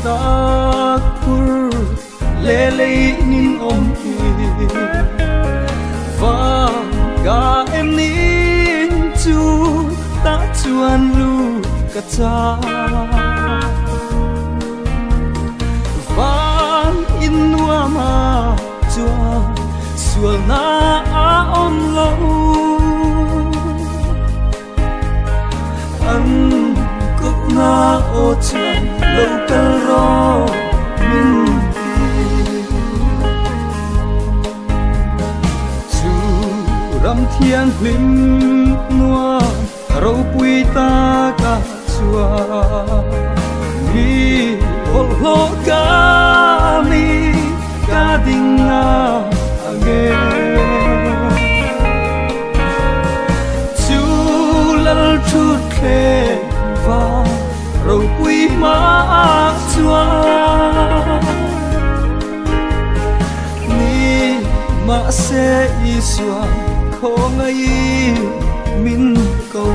ta khur lê lê nín ôm hi và cả em nín chu ta chuan lu cả cha vang in nuam ma chua sual na a om lo an cúc na ô chan lâu kal ro min chu ram thiang lim nuam ro pui ta ka chua mi hol ho ka mi ka ding na age chu lal thut khe va ro pui ma chua ni ma se i suam kho ngai min câu